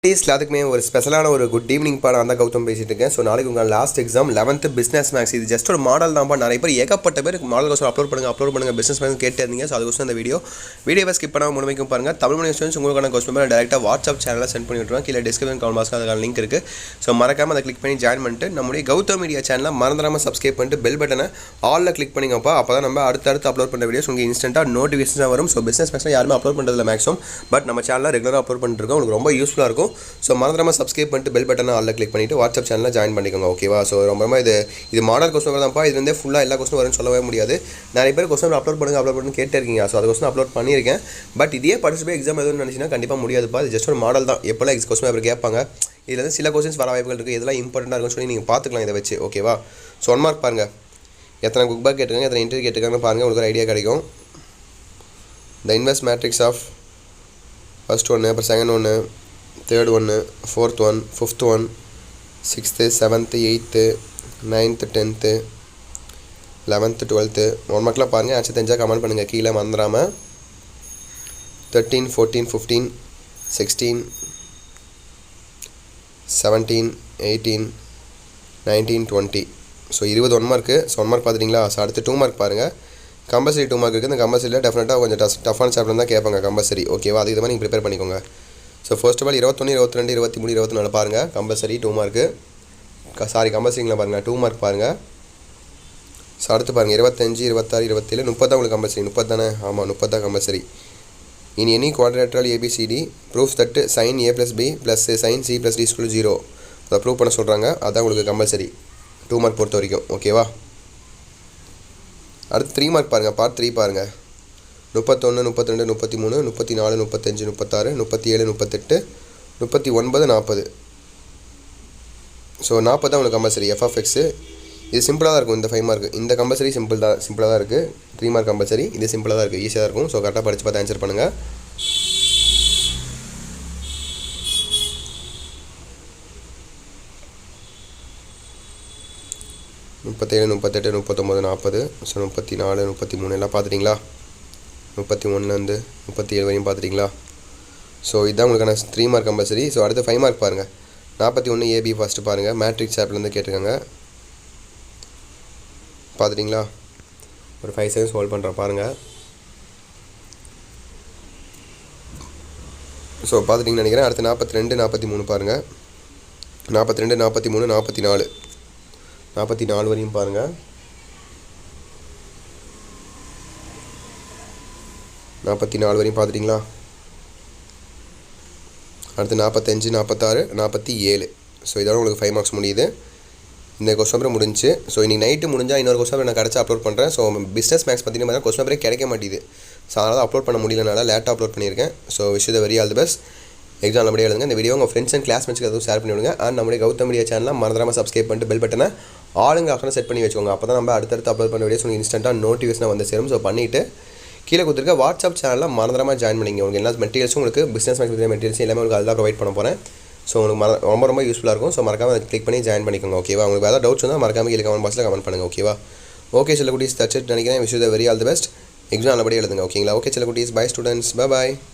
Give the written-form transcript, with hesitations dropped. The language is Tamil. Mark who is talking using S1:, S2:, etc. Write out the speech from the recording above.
S1: எல்லாத்துக்குமே ஒரு ஸ்பெஷலான ஒரு குட் ஈவினிங் நான் தான் கௌதம் பேசிட்டு இருக்கேன். ஸோ நாளைக்கு உங்கள் last exam 11th business maths. இது ஜஸ்ட் ஒரு மாடல் தான்ப்பா. நிறைய பேர் ஏகப்பட்ட பேர் மாடல் கோர்ஸ் அப்லோட் பண்ணுங்கள் பிஸ்னஸ் மேக்ஸ் கேட்டு இருந்தீங்க. ஸோ அதுக்கோசம் அந்த வீடியோவை ஸ்கிப் பண்ணாமல் முழுமைக்கும் பாருங்கள். தமிழ் மொழி ஸ்டூடெண்ட்ஸ் உங்களுக்கான கோர்ஸ் பேப்பர் டேரெக்டாக வாட்ஸ்அப் சேனலில் சென்ட் பண்ணி விட்டுருவேன். கீழே டிஸ்கிரிப்ஷன் கால் மாஸ்க்கு அதுக்கான லிங்க் இருக்குது. ஸோ மறக்காமல் அதை கிளிக் பண்ணி ஜாயின் பண்ணிட்டு நம்முடைய கௌதம் மீடியா சேனலில் மறந்துடாமல் சப்ஸ்கிரைப் பண்ணிட்டு பெல் பட்டனை ஆலில் கிளிக் பண்ணிங்கப்பா. அப்போ தான் நம்ம அடுத்து அப்லோட் பண்ண வீடியோஸ் உங்களுக்கு இன்ஸ்டன்ட்டாக நோட்டிஃபிகேஷன் வரும். ஸோ பிஸ்னஸ் மேக்ஸ் யாருமே அப்லோட் பண்ணுறதில்ல மேக்ஸிமம், பட் நம்ம சேனலில் ரெகுலராக அப்லோட் பண்ணிட்டு இருக்கோம். உங்களுக்கு ரொம்ப யூஸ்ஃபுல்லாக இருக்கும். ஸோ மறந்துடாமல் சப்ஸ்கிரைப் பண்ணிட்டு பெல் பட்டனை ஆல்ல கிளிக் பண்ணிட்டு வாட்ஸ்அப் சேனலில் ஜாயின் பண்ணிக்கோங்க. ஓகேவா? ஸோ ரொம்ப இது மாடல் கொஸ்டின் தான்ப்பா. இது வந்து ஃபுல்லாக எல்லா கொஸ்டின் வரும்னு சொல்லவே முடியாது. நிறைய பேர் கொஸ்டின் அப்லோட் பண்ணுங்க கேட்டே இருக்கீங்க. ஸோ அது கொஸ்டின் அப்லோட் பண்ணியிருக்கேன். பட் இதே படிச்சுட்டு எக்ஸாம் எதுவும் நினச்சிங்கன்னா கண்டிப்பாக முடியாதுப்பா. இது ஜஸ்ட் ஒரு மாடல் தான். எப்போல்லாம் கொஸ்டின் பேப்பர் கேட்பாங்க, இதில் வந்து சில கொஸ்டின்ஸ் வர வாய்ப்புகள் இருக்குது. இதெல்லாம் இம்பார்ட்டண்டாக இருக்குன்னு சொல்லி நீங்கள் பார்த்துக்கலாம் இதை வச்சு. ஓகேவா? ஸோ 1 மார்க் பாருங்கள். எத்தனை புக் பேக் கேட்டுருக்காங்க, எத்தனை இன்டர்வியூ கேட்டுருக்காங்கன்னு பாருங்கள். உங்களுக்கு ஒரு ஐடியா கிடைக்கும். The inverse matrix of first ஒன்று, அப்புறம் செகண்ட் ஒன்று, தேர்ட் ஒன்று, fourth one, fifth one, 6th, 7th, 8th, 9th, 10th, 11th, 12th 1 மார்க்லாம் பாருங்கள். ஆன்சர் தெரிஞ்சால் கமெண்ட் பண்ணுங்கள் கீழே மறந்துடாமல். 13, 14, 15, 16, 17, 18, 19, 20. So 20 1 mark. ஸோ 1 மார்க் பார்த்துட்டிங்களா? ஸோ அடுத்து 2 மார்க் பாருங்கள். கம்பல்சரி 2 மார்க் இருக்குது. இந்த கம்பல்சரியில் டெஃபினட்டாக கொஞ்சம் டஃப்பான சாப்டர் தான் கேட்பாங்க கம்பல்சரி. ஓகேவா? அதுக்கு மாதிரி நீங்கள் ப்ரிப்பேர் பண்ணிக்கோங்க. ஸோ ஃபர்ஸ்ட் ஆஃப் ஆல் 21, 22, 23, 24 பாருங்கள். Compulsory 2 mark. கம்பல்சரிங்களா பாருங்கள் 2 மார்க் பாருங்கள். ஸோ அடுத்து பாருங்கள் 25, 26, 27, 30 தான் உங்களுக்கு கம்பல்சரி. 30 தானே? ஆமாம், 30 தான் compulsory. In any quadrilateral A B C D proof that sine a + b + sine c + d = 0 அதை ப்ரூவ் பண்ண சொல்கிறாங்க. அதுதான் உங்களுக்கு கம்பல்சரி 2 மார்க் பொறுத்த வரைக்கும். ஓகேவா? அடுத்து 3 மார்க் பாருங்கள். பார்ட் 3 பாருங்கள். 31, 32, 33, 34, 35, 36, 37, 38, 39, 40. ஸோ 40 தான் உங்களுக்கு கம்பல்சரி. f(x) இது சிம்பிளாக தான் இருக்கும். இந்த 5 மார்க் இந்த கம்பல்சரி சிம்பிளாக தான் இருக்குது. 3 மார்க் கம்பல்சரி இது சிம்பிளாக தான் இருக்குது, ஈஸியாக தான் இருக்கும். ஸோ கரெக்டாக படித்து பார்த்து ஆன்சர் பண்ணுங்கள். முப்பத்தேழு, 38, 39, 40. ஸோ 34, 33 எல்லாம் பார்த்துட்டிங்களா? 31 37 வரையும் பார்த்துட்டிங்களா? ஸோ இதுதான் உங்களுக்கான 3 மார்க் கம்பல்சரி. ஸோ அடுத்து 5 மார்க் பாருங்கள். 41 AB ஃபஸ்ட்டு பாருங்கள். மேட்ரிக்ஸ் ஆப்லேருந்து கேட்டிருக்காங்க. பார்த்துட்டிங்களா? ஒரு 5 செகண்ட்ஸ் ஹோல்ட் பண்ணுறேன் பாருங்கள். ஸோ பார்த்துட்டிங்கன்னு நினைக்கிறேன். அடுத்து 42, 43 பாருங்கள். 42, 43, 44 44 வரையும் பாருங்கள். 44 வரையும் பார்த்துட்டிங்களா? அடுத்து 45, 46, 47. ஸோ இதோட உங்களுக்கு 5 மார்க்ஸ் முடியுது. இந்த கொஸ்டின் பேப்பர் முடிஞ்சு. ஸோ இன்றைக்கி நைட்டு முடிஞ்சால் இன்னொரு கொஸ்டின் பேப்பர் நான் கிடச்சி அப்லோட் பண்ணுறேன். ஸோ பிஸ்னஸ் மேக்ஸ் பார்த்தீங்கன்னா கொஸ்டின் பேப்பரே கிடைக்க மாட்டேது. ஸோ அதனால் அப்லோட் பண்ண முடியலனால லேட்டாக அப்லோட் பண்ணியிருக்கேன். So wish the very all the best. Exam நல்லபடியாக எழுதுங்க. இந்த வீடியோ உங்கள் ஃப்ரெண்ட்ஸ் அண்ட் கிளாஸ்மேட்ஸ்க்கு எதுவும் ஷேர் பண்ணி விடுங்க. அண்ட் நம்முடைய கௌதம் மீடியா சேனலில் மறந்துடாமல் சப்ஸ்கிரைப் பண்ணிட்டு பெல் பட்டனை ஆளுங்க ஆஃப்னு செட் பண்ணி வச்சுக்கோங்க. அப்போ தான் நம்ம அடுத்தடுத்து அப்லோட் பண்ண வீடியோஸ் உங்களுக்கு இன்ஸ்டன்ட்டாக நோட்டிஃபிகேஷனாக வந்து சேரும். ஸோ பண்ணிவிட்டு கீழே கொடுத்துருக்க வாட்ஸ்அப் சேனலில் மறந்துடாமல் ஜாயின் பண்ணிங்க. உங்களுக்கு எல்லா மெட்டீரியல்ஸும் உங்களுக்கு பிஸ்னஸ் மேக்ஸ் மெட்டீரியல்ஸ் எல்லாமே உங்களுக்கு அதில் ப்ரொவைட் பண்ண போகிறேன். ஸோ உங்களுக்கு ரொம்ப யூஸ்ஃபுல்லாக இருக்கும். ஸோ மறக்காமல் அதை கிளிக் பண்ணி ஜாயின் பண்ணிக்கோங்க. ஓகேவா? உங்களுக்கு ஏதாவது டவுட்ஸ் வந்தால் மறக்காமல் கீழே கமெண்ட் பாக்ஸில் கமெண்ட் பண்ணுங்கள். ஓகேவா? ஓகே சில குட்டீஸ், தட்ஸ் இட் நினைக்கிறேன். Wish the very all the best. Exam நல்லபடியாக எழுதுங்க. ஓகேங்களா? ஓகே சில குட்டீஸ், பை ஸ்டூடெண்ட்ஸ், பை.